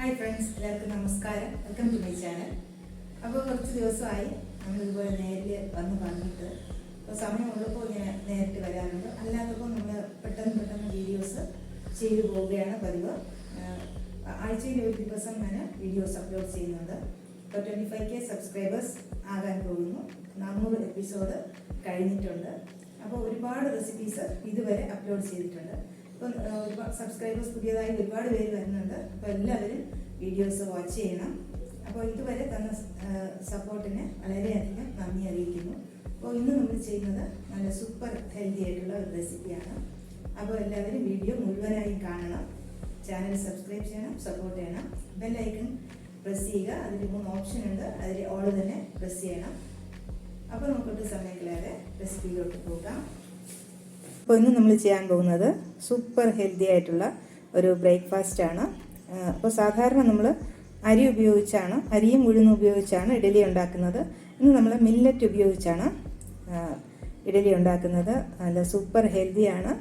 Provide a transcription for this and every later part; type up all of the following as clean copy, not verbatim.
Hi friends, എല്ലാവർക്കും നമസ്കാരം. Welcome to my channel. അപ്പോൾ കുറച്ച് ദിവസമായി നമ്മളിതുപോലെ നേരിൽ വന്ന് പറഞ്ഞിട്ട് ഇപ്പോൾ സമയമുള്ളപ്പോൾ ഇങ്ങനെ നേരിട്ട് വരാറുണ്ട്. അല്ലാത്തപ്പോൾ നമ്മൾ പെട്ടെന്ന് വീഡിയോസ് ചെയ്തു പോവുകയാണ് പതിവ്. ആഴ്ചയിൽ ഒരു ദിവസം ഞാൻ വീഡിയോസ് അപ്ലോഡ് ചെയ്യുന്നുണ്ട്. ഇപ്പോൾ 25K സബ്സ്ക്രൈബേഴ്സ് ആകാൻ പോകുന്നു. 400 എപ്പിസോഡ് കഴിഞ്ഞിട്ടുണ്ട്. അപ്പോൾ ഒരുപാട് റെസിപ്പീസ് ഇതുവരെ അപ്ലോഡ് ചെയ്തിട്ടുണ്ട്. ഇപ്പം സബ്സ്ക്രൈബേഴ്സ് പുതിയതായി ഒരുപാട് പേര് വരുന്നുണ്ട്. അപ്പോൾ എല്ലാവരും വീഡിയോസ് വാച്ച് ചെയ്യണം. അപ്പോൾ ഇതുവരെ തന്ന സപ്പോർട്ടിന് വളരെയധികം നന്ദി അറിയിക്കുന്നു. അപ്പോൾ ഇന്ന് നമ്മൾ ചെയ്യുന്നത് നല്ല സൂപ്പർ ഹെൽത്തി ആയിട്ടുള്ള ഒരു റെസിപ്പിയാണ്. അപ്പോൾ എല്ലാവരും വീഡിയോ മുഴുവനായി കാണണം. ചാനൽ സബ്സ്ക്രൈബ് ചെയ്യണം, സപ്പോർട്ട് ചെയ്യണം. ബെല്ലൈക്കൺ പ്രസ് ചെയ്യുക. അതിൽ 3 ഓപ്ഷൻ ഉണ്ട്. അതിൽ ഓൾ തന്നെ പ്രസ് ചെയ്യണം. അപ്പോൾ നമുക്കൊട്ട് സമയം കളയാതെ റെസിപ്പിയിലോട്ട് പോകാം. അപ്പോൾ ഇന്ന് നമ്മൾ ചെയ്യാൻ പോകുന്നത് സൂപ്പർ ഹെൽത്തി ആയിട്ടുള്ള ഒരു ബ്രേക്ക്ഫാസ്റ്റാണ്. അപ്പോൾ സാധാരണ നമ്മൾ അരിയും ഉഴുന്നും ഉപയോഗിച്ചാണ് ഇഡലി ഉണ്ടാക്കുന്നത്. ഇന്ന് നമ്മൾ മില്ലറ്റ് ഉപയോഗിച്ചാണ് ഇഡലി ഉണ്ടാക്കുന്നത്. നല്ല സൂപ്പർ ഹെൽത്തിയാണ്,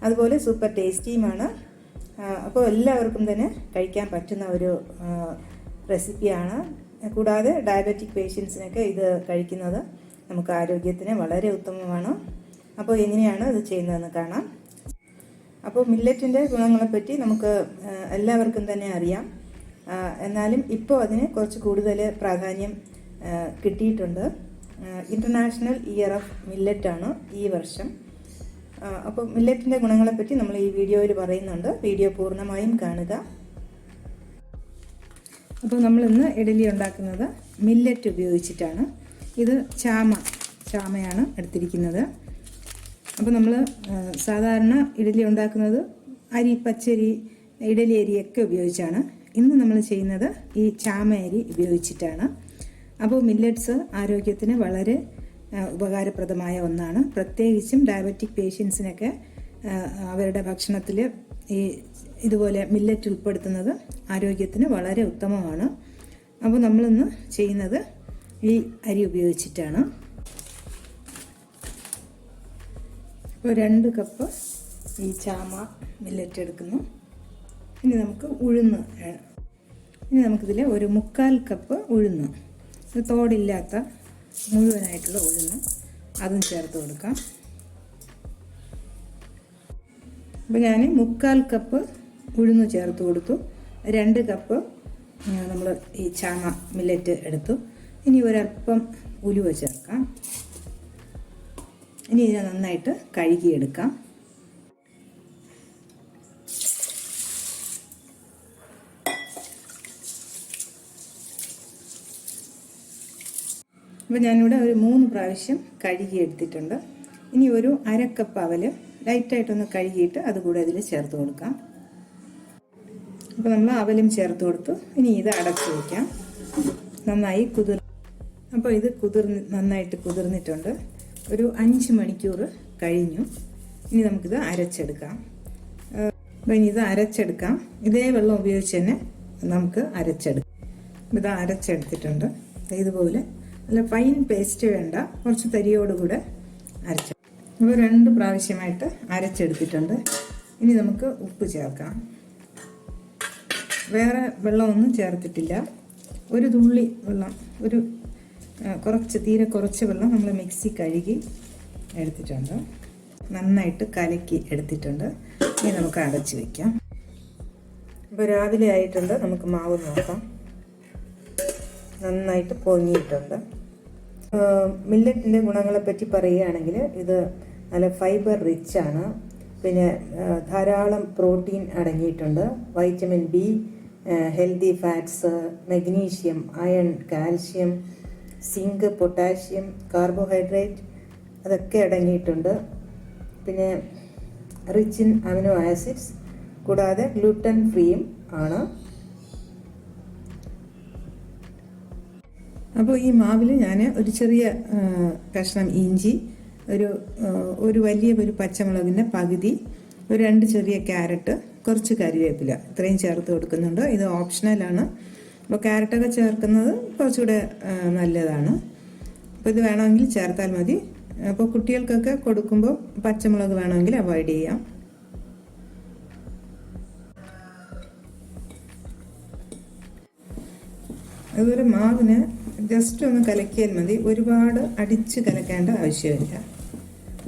അതുപോലെ സൂപ്പർ ടേസ്റ്റിയുമാണ്. അപ്പോൾ എല്ലാവർക്കും തന്നെ കഴിക്കാൻ പറ്റുന്ന ഒരു റെസിപ്പിയാണ്. കൂടാതെ ഡയബറ്റിക് പേഷ്യൻസിനൊക്കെ ഇത് കഴിക്കുന്നത് നമുക്ക് ആരോഗ്യത്തിന് വളരെ ഉത്തമമാണ്. അപ്പോൾ എങ്ങനെയാണ് ഇത് ചെയ്യുന്നതെന്ന് കാണാം. അപ്പോൾ മില്ലറ്റിൻ്റെ ഗുണങ്ങളെപ്പറ്റി നമുക്ക് എല്ലാവർക്കും തന്നെ അറിയാം. എന്നാലും ഇപ്പോൾ അതിന് കുറച്ച് കൂടുതൽ പ്രാധാന്യം കിട്ടിയിട്ടുണ്ട്. ഇൻ്റർനാഷണൽ ഇയർ ഓഫ് മില്ലറ്റാണ് ഈ വർഷം. അപ്പോൾ മില്ലറ്റിൻ്റെ ഗുണങ്ങളെപ്പറ്റി നമ്മൾ ഈ വീഡിയോയിൽ പറയുന്നുണ്ട്. വീഡിയോ പൂർണ്ണമായും കാണുക. അപ്പോൾ നമ്മളിന്ന് ഇഡലി ഉണ്ടാക്കുന്നത് മില്ലറ്റ് ഉപയോഗിച്ചിട്ടാണ്. ഇത് ചാമയാണ് എടുത്തിരിക്കുന്നത്. അപ്പോൾ നമ്മൾ സാധാരണ ഇഡലി ഉണ്ടാക്കുന്നത് പച്ചരി, ഇഡലി അരിയൊക്കെ ഉപയോഗിച്ചാണ്. ഇന്ന് നമ്മൾ ചെയ്യുന്നത് ഈ ചാമ അരി ഉപയോഗിച്ചിട്ടാണ്. അപ്പോൾ മില്ലറ്റ്സ് ആരോഗ്യത്തിന് വളരെ ഉപകാരപ്രദമായ ഒന്നാണ്. പ്രത്യേകിച്ചും ഡയബറ്റിക് പേഷ്യൻസിനൊക്കെ അവരുടെ ഭക്ഷണത്തിൽ ഇതുപോലെ മില്ലറ്റ് ഉൾപ്പെടുത്തുന്നത് ആരോഗ്യത്തിന് വളരെ ഉത്തമമാണ്. അപ്പോൾ നമ്മളിന്ന് ചെയ്യുന്നത് ഈ അരി ഉപയോഗിച്ചിട്ടാണ്. ഇപ്പോൾ 2 കപ്പ് ഈ ചാമ മില്ലറ്റ് എടുക്കുന്നു. ഇനി നമുക്കിതിൽ ഒരു 3/4 കപ്പ് ഉഴുന്ന്, തോടില്ലാത്ത മുഴുവനായിട്ടുള്ള ഉഴുന്ന്, അതും ചേർത്ത് കൊടുക്കാം. അപ്പോൾ ഞാൻ 3/4 കപ്പ് ഉഴുന്ന് ചേർത്ത് കൊടുത്തു. 2 കപ്പ് നമ്മൾ ഈ ചാമ മില്ലറ്റ് എടുത്തു. ഇനി ഒരല്പം ഉലുവ ചേർക്കാം. ഇനി ഇതിനെ നന്നായിട്ട് കഴുകിയെടുക്കാം. അപ്പോൾ ഞാനിവിടെ ഒരു 3 പ്രാവശ്യം കഴുകിയെടുത്തിട്ടുണ്ട്. ഇനി ഒരു 1/2 കപ്പ് അവൽ ലൈറ്റായിട്ടൊന്ന് കഴുകിയിട്ട് അതുകൂടെ അതിൽ ചേർത്ത് കൊടുക്കാം. അപ്പോൾ നമ്മൾ അവലും ചേർത്ത് കൊടുത്തു. ഇനി ഇത് അടച്ചു വയ്ക്കാം. നന്നായി അപ്പോൾ ഇത് നന്നായിട്ട് കുതിർന്നിട്ടുണ്ട്. ഒരു 5 മണിക്കൂർ കഴിഞ്ഞു. ഇനി നമുക്കിത് അരച്ചെടുക്കാം. അപ്പോൾ ഇനി ഇത് അരച്ചെടുക്കാം. ഇതേ വെള്ളം ഉപയോഗിച്ച് തന്നെ നമുക്ക് അരച്ചെടുക്കാം. ഇത് അരച്ചെടുത്തിട്ടുണ്ട്. ഇതുപോലെ നല്ല ഫൈൻ പേസ്റ്റ് വേണ്ട, കുറച്ച് തരിയോടുകൂടെ അരച്ച. അപ്പോൾ 2 പ്രാവശ്യമായിട്ട് അരച്ചെടുത്തിട്ടുണ്ട്. ഇനി നമുക്ക് ഉപ്പ് ചേർക്കാം. വേറെ വെള്ളമൊന്നും ചേർത്തിട്ടില്ല. ഒരു തുള്ളി വെള്ളം, തീരെ കുറച്ച് വെള്ളം നമ്മൾ മിക്സി കഴുകി എടുത്തിട്ടുണ്ട്. നന്നായിട്ട് കലക്കി എടുത്തിട്ടുണ്ട്. ഇനി നമുക്ക് അടച്ച് വയ്ക്കാം. ഇപ്പോൾ രാവിലെ ആയിട്ടുണ്ട്. നമുക്ക് മാവ് നോക്കാം. നന്നായിട്ട് പൊങ്ങിയിട്ടുണ്ട്. മില്ലറ്റിൻ്റെ ഗുണങ്ങളെപ്പറ്റി പറയുകയാണെങ്കിൽ ഇത് നല്ല ഫൈബർ റിച്ച് ആണ്. പിന്നെ ധാരാളം പ്രോട്ടീൻ അടങ്ങിയിട്ടുണ്ട്. Vitamin B, healthy fats, magnesium, iron, calcium, zinc, potassium, carbohydrate അതൊക്കെ അടങ്ങിയിട്ടുണ്ട്. പിന്നെ റിച്ച് ഇൻ അമിനോ ആസിഡ്സ്, കൂടാതെ ഗ്ലൂട്ടൻ ഫ്രീയും ആണ്. അപ്പോൾ ഈ മാവിൽ ഞാൻ ഒരു ചെറിയ കഷ്ണം ഇഞ്ചി, ഒരു വലിയ പച്ചമുളകിൻ്റെ പകുതി, ഒരു 2 ചെറിയ ക്യാരറ്റ്, കുറച്ച് കറിവേപ്പില, ഇത്രയും ചേർത്ത് കൊടുക്കുന്നുണ്ട്. ഇത് ഓപ്ഷണലാണ്. അപ്പോൾ ക്യാരറ്റൊക്കെ ചേർക്കുന്നത് കുറച്ചുകൂടെ നല്ലതാണ്. അപ്പോൾ ഇത് വേണമെങ്കിൽ ചേർത്താൽ മതി. അപ്പോൾ കുട്ടികൾക്കൊക്കെ കൊടുക്കുമ്പോൾ പച്ചമുളക് വേണമെങ്കിൽ അവോയ്ഡ് ചെയ്യാം. അതുപോലെ മാവിന് ജസ്റ്റ് ഒന്ന് കലക്കിയാൽ മതി, ഒരുപാട് അടിച്ച് കലക്കേണ്ട ആവശ്യമില്ല.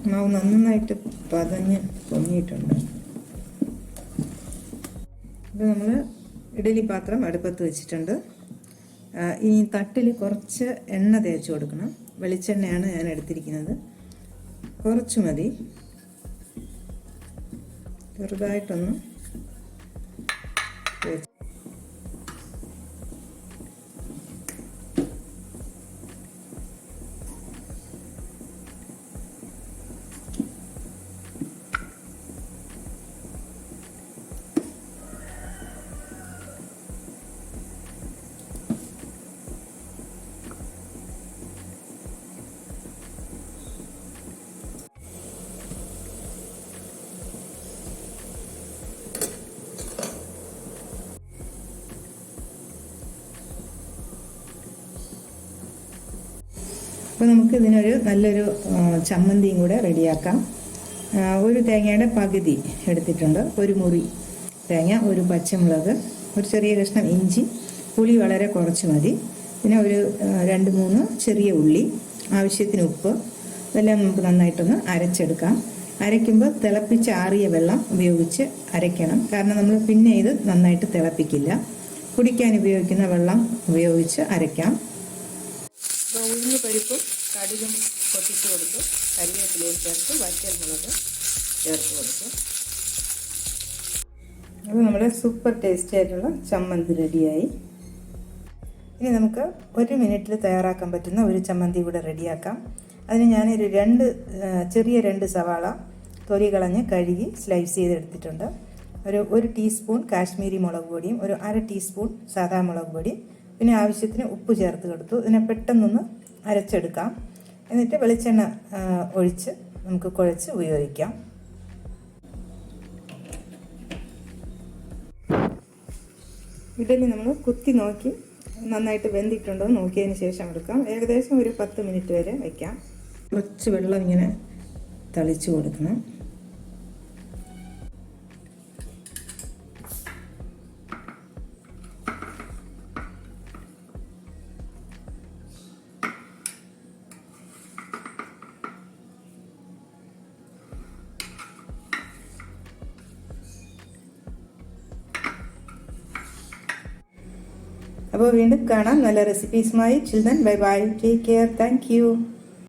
മാവ് നന്നായിട്ട് പതഞ്ഞ് പൊങ്ങിയിട്ടുണ്ട്. ഇപ്പോൾ നമ്മൾ ഇഡലി പാത്രം അടുപ്പത്ത് വെച്ചിട്ടുണ്ട്. ഇനി തട്ടിൽ കുറച്ച് എണ്ണ തേച്ച് കൊടുക്കണം. വെളിച്ചെണ്ണയാണ് ഞാൻ എടുത്തിരിക്കുന്നത്. കുറച്ച് മതി, ചെറുതായിട്ടൊന്ന് തേച്ച്. അപ്പോൾ നമുക്ക് ഇതിനൊരു നല്ലൊരു ചമ്മന്തിയും കൂടെ റെഡിയാക്കാം. ഒരു തേങ്ങയുടെ പകുതി എടുത്തിട്ടുണ്ട്, ഒരു മുറി തേങ്ങ, ഒരു പച്ചമുളക്, ഒരു ചെറിയ കഷ്ണം ഇഞ്ചി, പുളി വളരെ കുറച്ച് മതി, പിന്നെ ഒരു 2-3 ചെറിയ ഉള്ളി, ആവശ്യത്തിന് ഉപ്പ്. ഇതെല്ലാം നമുക്ക് നന്നായിട്ടൊന്ന് അരച്ചെടുക്കാം. അരയ്ക്കുമ്പോൾ തിളപ്പിച്ച് ആറിയ വെള്ളം ഉപയോഗിച്ച് അരയ്ക്കണം, കാരണം നമ്മൾ പിന്നെ ഇത് നന്നായിട്ട് തിളപ്പിക്കില്ല. കുടിക്കാൻ ഉപയോഗിക്കുന്ന വെള്ളം ഉപയോഗിച്ച് അരയ്ക്കാം. അപ്പോൾ ഉഴുന്ന് പരിപ്പും കടുകും പൊട്ടിച്ച് കൊടുത്ത് കരിവേപ്പിലയും ചേർത്ത് വറ്റൽ മുളക് ചേർത്ത് കൊടുത്ത്. അപ്പോൾ നമ്മുടെ സൂപ്പർ ടേസ്റ്റി ആയിട്ടുള്ള ചമ്മന്തി റെഡിയായി. ഇനി നമുക്ക് 1 മിനിറ്റിൽ തയ്യാറാക്കാൻ പറ്റുന്ന ഒരു ചമ്മന്തി കൂടെ റെഡിയാക്കാം. അതിന് ഞാനൊരു ചെറിയ 2 സവാള തൊലി കളഞ്ഞ് കഴുകി സ്ലൈസ് ചെയ്തെടുത്തിട്ടുണ്ട്. ഒരു 1 ടീസ്പൂൺ കാശ്മീരി മുളക് പൊടിയും ഒരു 1/2 ടീസ്പൂൺ സാദാ മുളക് പൊടി, പിന്നെ ആവശ്യത്തിന് ഉപ്പ് ചേർത്ത് കൊടുത്തു. ഇതിനെ പെട്ടെന്നൊന്ന് അരച്ചെടുക്കാം. എന്നിട്ട് വെളിച്ചെണ്ണ ഒഴിച്ച് നമുക്ക് കുഴച്ച് ഉപയോഗിക്കാം. ഇഡലി നമ്മൾ കുത്തി നോക്കി നന്നായിട്ട് വെന്തിട്ടുണ്ടോ നോക്കിയതിന് ശേഷം എടുക്കാം. ഏകദേശം ഒരു 10 മിനിറ്റ് വരെ വയ്ക്കാം. കുറച്ച് വെള്ളം ഇങ്ങനെ തളിച്ചു കൊടുക്കണം. അപ്പോൾ വീണ്ടും കാണാം നല്ല റെസിപ്പീസുമായി. Children, bye bye, take care, thank U.